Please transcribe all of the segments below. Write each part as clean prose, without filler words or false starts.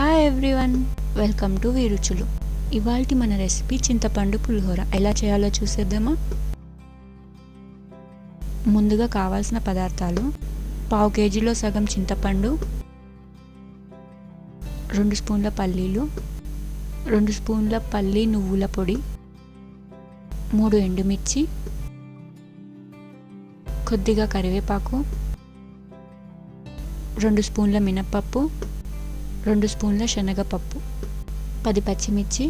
Hi everyone, welcome to Veeruchulu. ఇవాల్టి మన recipe చింతపండు పులిహోర. ఎలా చేయాలో చూసేద్దామా? ముందుగా కావాల్సిన పదార్థాలు: పావు కేజీలో సగం చింతపండు, 2 స్పూన్ల పల్లీలు, 2 స్పూన్ల పల్లి నువ్వుల పొడి, 3 ఎండుమిర్చి, కొద్దిగా కరివేపాకు, 2 స్పూన్ల మినప్పప్పు, 2 స్పూన్ల శనగపప్పు, 10 పచ్చిమిర్చి.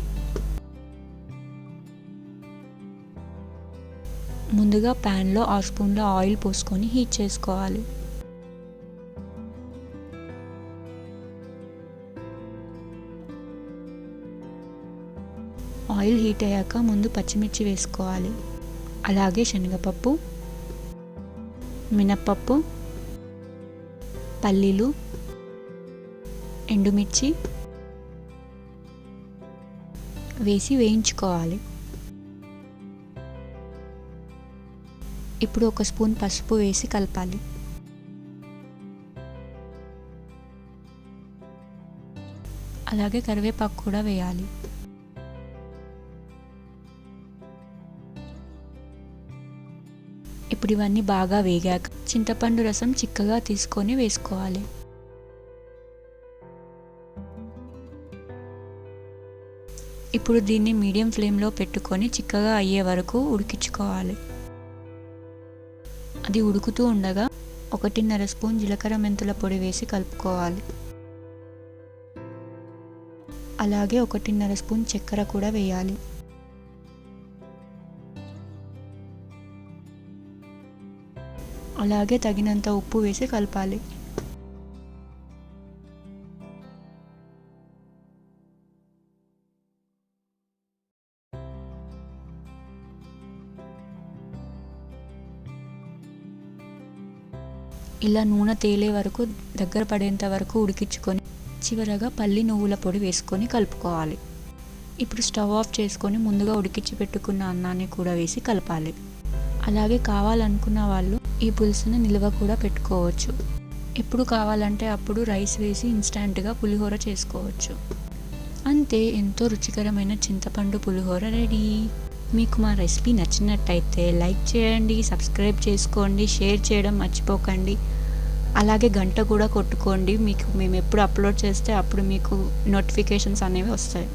ముందుగా ప్యాన్లో 6 స్పూన్ల ఆయిల్ పోసుకొని హీట్ చేసుకోవాలి. ఆయిల్ హీట్ అయ్యాక ముందు పచ్చిమిర్చి వేసుకోవాలి. అలాగే శనగపప్పు, మినప్పప్పు, పల్లీలు, ఎండుమిర్చి వేసి వేయించుకోవాలి. ఇప్పుడు 1 స్పూన్ పసుపు వేసి కలపాలి. అలాగే కరివేపాకు కూడా వేయాలి. ఇప్పుడు ఇవన్నీ బాగా వేగాక చింతపండు రసం చిక్కగా తీసుకొని వేసుకోవాలి. ఇప్పుడు దీన్ని మీడియం ఫ్లేమ్లో పెట్టుకొని చిక్కగా అయ్యే వరకు ఉడికించుకోవాలి. అది ఉడుకుతూ ఉండగా 1.5 స్పూన్ జీలకర్ర మెంతుల పొడి వేసి కలుపుకోవాలి. అలాగే 1.5 స్పూన్ చక్కెర కూడా వేయాలి. అలాగే తగినంత ఉప్పు వేసి కలపాలి. ఇలా నూనె తేలే వరకు, దగ్గర పడేంత వరకు ఉడికించుకొని చివరగా పల్లి నువ్వుల పొడి వేసుకొని కలుపుకోవాలి. ఇప్పుడు స్టవ్ ఆఫ్ చేసుకొని ముందుగా ఉడికించి పెట్టుకున్న అన్నాన్ని కూడా వేసి కలపాలి. అలాగే కావాలనుకున్న వాళ్ళు ఈ పులుసుని నిల్వ కూడా పెట్టుకోవచ్చు. ఎప్పుడు కావాలంటే అప్పుడు రైస్ వేసి ఇన్స్టెంట్గా పులిహోర చేసుకోవచ్చు. అంతే, ఎంతో రుచికరమైన చింతపండు పులిహోర రెడీ. మీకు మా రెసిపీ నచ్చినట్టయితే లైక్ చేయండి, సబ్స్క్రైబ్ చేసుకోండి, షేర్ చేయడం మర్చిపోకండి. అలాగే గంట కూడా కొట్టుకోండి. మేము ఎప్పుడు అప్లోడ్ చేస్తే అప్పుడు మీకు నోటిఫికేషన్స్ అనేవి వస్తాయి.